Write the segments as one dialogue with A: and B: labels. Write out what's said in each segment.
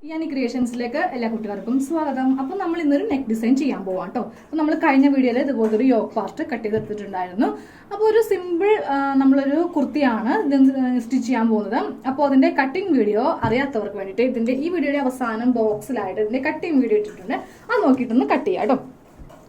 A: യാനി ക്രിയേഷൻസിലേക്ക് എല്ലാ കുട്ടികൾക്കും സ്വാഗതം. അപ്പോൾ നമ്മൾ ഇന്നൊരു നെക്ക് ഡിസൈൻ ചെയ്യാൻ പോവാം കേട്ടോ. അപ്പോൾ നമ്മൾ കഴിഞ്ഞ വീഡിയോയിൽ ഇതുപോലത്തെ ഒരു യോക്ക് പാർട്ട് കട്ട് ചെയ്തെടുത്തിട്ടുണ്ടായിരുന്നു. അപ്പോൾ ഒരു സിമ്പിൾ നമ്മളൊരു കുർത്തിയാണ് സ്റ്റിച്ച് ചെയ്യാൻ പോകുന്നത്. അപ്പോൾ അതിന്റെ കട്ടിങ് വീഡിയോ അറിയാത്തവർക്ക് വേണ്ടിയിട്ട് ഇതിന്റെ ഈ വീഡിയോയുടെ അവസാനം ബോക്സിലായിട്ട് ഇതിന്റെ കട്ടിങ് വീഡിയോ ഇട്ടിട്ടുണ്ട്. അത് നോക്കിയിട്ടൊന്ന് കട്ട് ചെയ്യാം കേട്ടോ.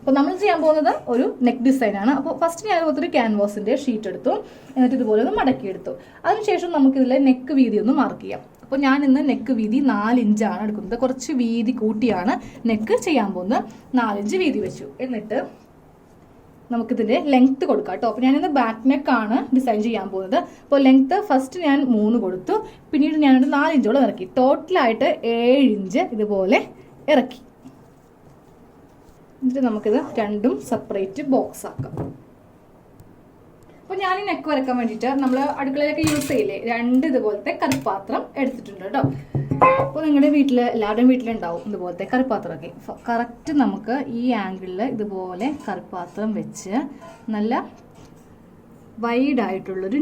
A: അപ്പോൾ നമ്മൾ ചെയ്യാൻ പോകുന്നത് ഒരു നെക്ക് ഡിസൈനാണ്. അപ്പോൾ ഫസ്റ്റ് ഞാൻ ഒരു ക്യാൻവാസിന്റെ ഷീറ്റ് എടുത്തു, എന്നിട്ട് ഇതുപോലെ ഒന്ന് മടക്കിയെടുത്തു. അതിനുശേഷം നമുക്കിതിലെ നെക്ക് വീതി ഒന്ന് മാർക്ക് ചെയ്യാം. അപ്പോൾ ഞാൻ ഇന്ന് നെക്ക് വീതി 4 ഇഞ്ചാണ് എടുക്കുന്നത്. കുറച്ച് വീതി കൂട്ടിയാണ് നെക്ക് ചെയ്യാൻ പോകുന്നത്. 4 ഇഞ്ച് വീതി വെച്ചു. എന്നിട്ട് നമുക്കിതിന്റെ ലെങ്ത് കൊടുക്കാം കേട്ടോ. അപ്പോൾ ഞാനിന്ന് ബാക്ക് നെക്കാണ് ഡിസൈൻ ചെയ്യാൻ പോകുന്നത്. അപ്പോൾ ലെങ്ത് ഫസ്റ്റ് ഞാൻ 3 കൊടുത്തു, പിന്നീട് ഞാനൊരു 4 ഇഞ്ചോളം ഇറക്കി. ടോട്ടലായിട്ട് 7 ഇഞ്ച് ഇതുപോലെ ഇറക്കി. എന്നിട്ട് നമുക്കിത് രണ്ടും സെപ്പറേറ്റ് ബോക്സ് ആക്കാം. അപ്പോൾ ഞാൻ ഈ നെക്ക് വരക്കാൻ വേണ്ടിയിട്ട് നമ്മൾ അടുക്കളയിലൊക്കെ യൂസ് ചെയ്യില്ലേ, 2 ഇതുപോലത്തെ കറിപ്പാത്രം എടുത്തിട്ടുണ്ട് കേട്ടോ. അപ്പോൾ നിങ്ങളുടെ എല്ലാവരുടെയും വീട്ടിലുണ്ടാവും ഇതുപോലത്തെ കറിപ്പാത്രമൊക്കെ. കറക്റ്റ് നമുക്ക് ഈ ആംഗിളിൽ ഇതുപോലെ കറിപ്പാത്രം വെച്ച് നല്ല വൈഡായിട്ടുള്ളൊരു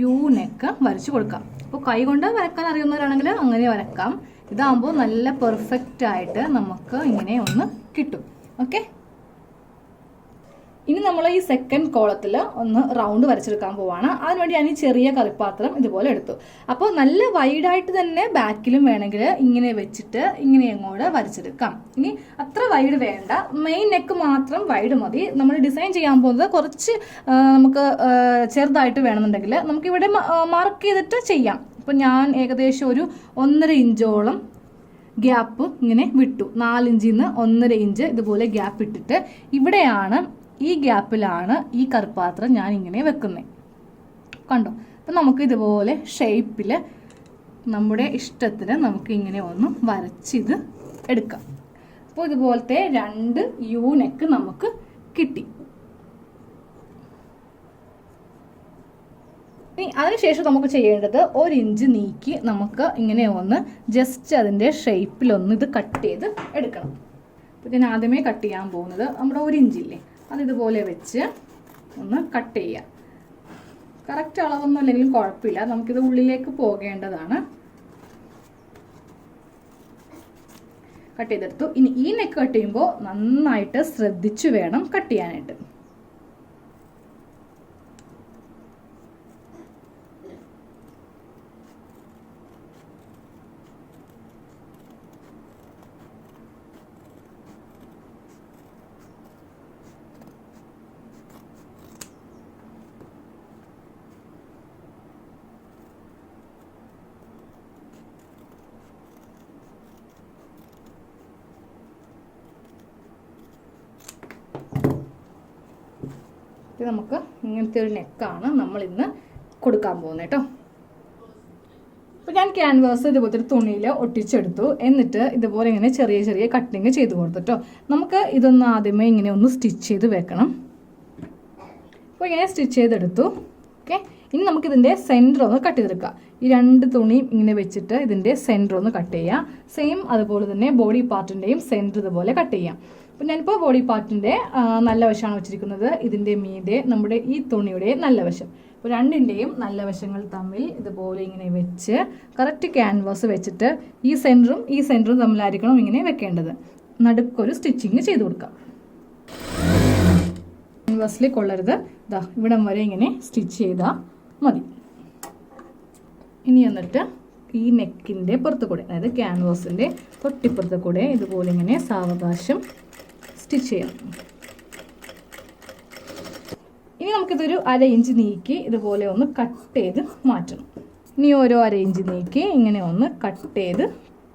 A: യു നെക്ക് വരച്ച് കൊടുക്കാം. അപ്പോൾ കൈ കൊണ്ട് വരക്കാൻ അറിയുന്നവരാണെങ്കിൽ അങ്ങനെ വരക്കാം. ഇതാകുമ്പോൾ നല്ല പെർഫെക്റ്റ് ആയിട്ട് നമുക്ക് ഇങ്ങനെ ഒന്ന് കിട്ടും. ഓക്കെ, ഇനി നമ്മൾ ഈ സെക്കൻഡ് കോളത്തിൽ ഒന്ന് റൗണ്ട് വരച്ചെടുക്കാൻ പോവാണ്. അതിനുവേണ്ടി ഞാൻ ഈ ചെറിയ കറിപ്പാത്രം ഇതുപോലെ എടുത്തു. അപ്പോൾ നല്ല വൈഡായിട്ട് തന്നെ ബാക്കിലും വേണമെങ്കിൽ ഇങ്ങനെ വെച്ചിട്ട് ഇങ്ങനെ അങ്ങോട്ട് വരച്ചെടുക്കാം. ഇനി അത്ര വൈഡ് വേണ്ട, മെയിൻ നെക്ക് മാത്രം വൈഡ് മതി. നമ്മൾ ഡിസൈൻ ചെയ്യാൻ പോകുന്നത് കുറച്ച് നമുക്ക് ചെറുതായിട്ട് വേണമെന്നുണ്ടെങ്കിൽ നമുക്കിവിടെ മാർക്ക് ചെയ്തിട്ട് ചെയ്യാം. അപ്പോൾ ഞാൻ ഏകദേശം ഒരു 1.5 ഇഞ്ചോളം ഗ്യാപ്പ് ഇങ്ങനെ വിട്ടു. 4 ഇഞ്ചിൽ നിന്ന് 1.5 ഇഞ്ച് ഇതുപോലെ ഗ്യാപ്പ് ഇട്ടിട്ട് ഇവിടെയാണ്, ഈ ഗ്യാപ്പിലാണ് ഈ കറിപ്പാത്രം ഞാൻ ഇങ്ങനെ വെക്കുന്നത്. കണ്ടോ? അപ്പം നമുക്ക് ഇതുപോലെ ഷേപ്പിൽ നമ്മുടെ ഇഷ്ടത്തിന് നമുക്ക് ഇങ്ങനെ ഒന്ന് വരച്ചിത് എടുക്കാം. അപ്പോൾ ഇതുപോലത്തെ 2 യു നെക്ക് നമുക്ക് കിട്ടി. അതിനുശേഷം നമുക്ക് ചെയ്യേണ്ടത് 1 ഇഞ്ച് നീക്കി നമുക്ക് ഇങ്ങനെ ഒന്ന് ജസ്റ്റ് അതിൻ്റെ ഷേപ്പിലൊന്ന് ഇത് കട്ട് ചെയ്ത് എടുക്കണം. അപ്പോൾ ഞാൻ ആദ്യമേ കട്ട് ചെയ്യാൻ പോകുന്നത് നമ്മുടെ 1 ഇഞ്ചില്ലേ, അതിതുപോലെ വെച്ച് ഒന്ന് കട്ട് ചെയ്യുക. കറക്റ്റ് അളവൊന്നും അല്ലെങ്കിലും കുഴപ്പമില്ല, നമുക്കിത് ഉള്ളിലേക്ക് പോകേണ്ടതാണ്. കട്ട് ചെയ്തെടുത്തു. ഇനി ഈ നെക്ക് കട്ട് ചെയ്യുമ്പോൾ നന്നായിട്ട് ശ്രദ്ധിച്ചു വേണം കട്ട് ചെയ്യാനായിട്ട്. നമുക്ക് ഇങ്ങനത്തെ ഒരു നെക്കാണ് നമ്മൾ ഇന്ന് കൊടുക്കാൻ പോകുന്നത് കേട്ടോ. അപ്പോൾ ഞാൻ ക്യാൻവാസ് ഇതുപോലത്തെ ഒരു തുണിയിൽ ഒട്ടിച്ചെടുത്തു. എന്നിട്ട് ഇതുപോലെ ഇങ്ങനെ ചെറിയ ചെറിയ കട്ടിങ് ചെയ്ത് കൊടുത്തു കേട്ടോ. നമുക്ക് ഇതൊന്ന് ആദ്യമേ ഇങ്ങനെ ഒന്ന് സ്റ്റിച്ച് ചെയ്ത് വെക്കണം. അപ്പോൾ ഇങ്ങനെ സ്റ്റിച്ച് ചെയ്തെടുത്തു. ഓക്കെ, ഇനി നമുക്കിതിൻ്റെ സെൻറ്റർ ഒന്ന് കട്ട് ചെയ്തെടുക്കാം. ഈ 2 തുണിയും ഇങ്ങനെ വെച്ചിട്ട് ഇതിൻ്റെ സെൻറ്റർ ഒന്ന് കട്ട് ചെയ്യാം. സെയിം അതുപോലെ തന്നെ ബോഡി പാർട്ടിൻ്റെയും സെൻറ്റർ ഇതുപോലെ കട്ട് ചെയ്യാം. അപ്പോൾ ഞാനിപ്പോൾ ബോഡി പാർട്ടിൻ്റെ നല്ല വശമാണ് വെച്ചിരിക്കുന്നത്. ഇതിൻ്റെ മീതെ നമ്മുടെ ഈ തുണിയുടെ നല്ല വശം. അപ്പോൾ 2ൻ്റെയും നല്ല വശങ്ങൾ തമ്മിൽ ഇതുപോലെ ഇങ്ങനെ വെച്ച് കറക്റ്റ് ക്യാൻവാസ് വെച്ചിട്ട് ഈ സെൻറ്ററും തമ്മിലായിരിക്കണം ഇങ്ങനെ വെക്കേണ്ടത്. നടുക്കൊരു സ്റ്റിച്ചിങ് ചെയ്ത് കൊടുക്കാം. ക്യാൻവാസിൽ കൊള്ളരുത്, ഇതാ ഇവിടം വരെ ഇങ്ങനെ സ്റ്റിച്ച് ചെയ്താൽ മതി. ഇനി എന്നിട്ട് ഈ നെക്കിൻ്റെ പുറത്ത് കൂടെ, അതായത് ക്യാൻവാസിൻ്റെ തൊട്ടിപ്പുറത്ത് കൂടെ ഇതുപോലെ ഇങ്ങനെ സാവകാശം സ്റ്റിച്ച് ചെയ്യാം. ഇനി നമുക്കിതൊരു 1/2 ഇഞ്ച് നീക്കി ഇതുപോലെ ഒന്ന് കട്ട് ചെയ്ത് മാറ്റണം. ഇനി ഓരോ 1/2 ഇഞ്ച് നീക്കി ഇങ്ങനെ ഒന്ന് കട്ട് ചെയ്ത്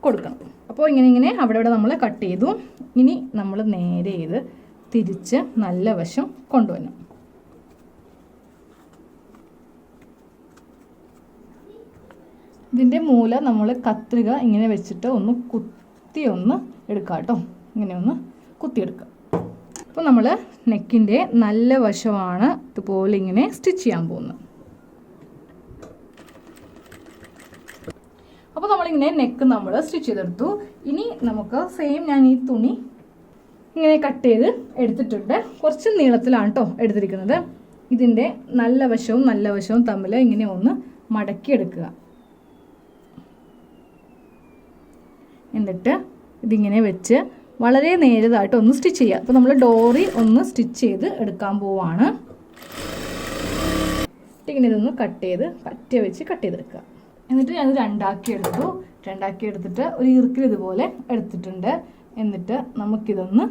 A: കൊടുക്കണം. അപ്പോൾ ഇങ്ങനെ അവിടെ നമ്മൾ കട്ട് ചെയ്തു. ഇനി നമ്മൾ നേരെ ഇത് തിരിച്ച് നല്ല വശം കൊണ്ടുവരണം. ഇതിൻ്റെ മൂല നമ്മൾ കത്രിക ഇങ്ങനെ വെച്ചിട്ട് ഒന്ന് കുത്തി ഒന്ന് എടുക്കാം കേട്ടോ. ഇങ്ങനെ ഒന്ന് കുത്തിയെടുക്കുക. അപ്പോൾ നമ്മൾ നെക്കിൻ്റെ നല്ല വശമാണ് ഇതുപോലെ ഇങ്ങനെ സ്റ്റിച്ച് ചെയ്യാൻ പോകുന്നത്. അപ്പോൾ നമ്മളിങ്ങനെ നെക്ക് നമ്മൾ സ്റ്റിച്ച് ചെയ്തെടുത്തു. ഇനി നമുക്ക് സെയിം ഞാൻ ഈ തുണി ഇങ്ങനെ കട്ട് ചെയ്ത് എടുത്തിട്ടുണ്ട്. കുറച്ച് നീളത്തിലാണ് കേട്ടോ എടുത്തിരിക്കുന്നത്. ഇതിൻ്റെ നല്ല വശവും തമ്മിൽ ഇങ്ങനെ ഒന്ന് മടക്കി എടുക്കുക. എന്നിട്ട് ഇതിങ്ങനെ വെച്ച് വളരെ നേരിയതായിട്ട് ഒന്ന് സ്റ്റിച്ച് ചെയ്യുക. അപ്പോൾ നമ്മൾ ഡോറി ഒന്ന് സ്റ്റിച്ച് ചെയ്ത് എടുക്കാൻ പോവാണ്. ഇങ്ങനെ ഇതൊന്ന് കട്ട് ചെയ്ത് പറ്റിയ വെച്ച് കട്ട് ചെയ്തെടുക്കുക. എന്നിട്ട് ഞാൻ രണ്ടാക്കി എടുത്തിട്ട് ഒരു ഇറുക്കിൽ ഇതുപോലെ എടുത്തിട്ടുണ്ട്. എന്നിട്ട് നമുക്കിതൊന്ന്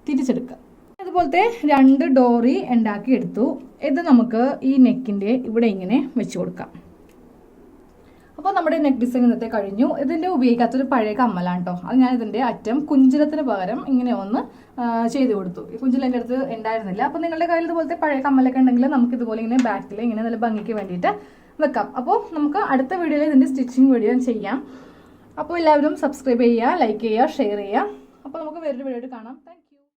A: തിരിച്ചെടുക്കാം. അതുപോലത്തെ 2 ഡോറി ഉണ്ടാക്കി എടുത്തു. ഇത് നമുക്ക് ഈ നെക്കിൻ്റെ ഇവിടെ ഇങ്ങനെ വെച്ച് കൊടുക്കാം. അപ്പോൾ നമ്മുടെ നെക്ക് ഡിസൈൻ ഇന്നത്തെ കഴിഞ്ഞു. ഇതിൻ്റെ ഉപയോഗിക്കാത്തൊരു പഴയ കമ്മലാണ് കേട്ടോ. അത് ഞാൻ ഇതിൻ്റെ അറ്റം കുഞ്ചിലത്തിന് പകരം ഇങ്ങനെ ഒന്ന് ചെയ്ത് കൊടുത്തു. ഈ കുഞ്ചിൽ എൻ്റെ അടുത്ത് ഉണ്ടായിരുന്നില്ല. അപ്പോൾ നിങ്ങളുടെ കയ്യിൽ ഇതുപോലത്തെ പഴയ കമ്മലൊക്കെ ഉണ്ടെങ്കിൽ നമുക്ക് ഇതുപോലെ ഇങ്ങനെ ബാക്കിൽ ഇങ്ങനെ നല്ല ഭംഗിക്ക് വേണ്ടിയിട്ട് വെക്കാം. അപ്പോൾ നമുക്ക് അടുത്ത വീഡിയോയിൽ ഇതിൻ്റെ സ്റ്റിച്ചിങ് വീഡിയോ ചെയ്യാം. അപ്പോൾ എല്ലാവരും സബ്സ്ക്രൈബ് ചെയ്യുക, ലൈക്ക് ചെയ്യുക, ഷെയർ ചെയ്യുക. അപ്പോൾ നമുക്ക് വേറൊരു വീഡിയോ കാണാം. Thank you.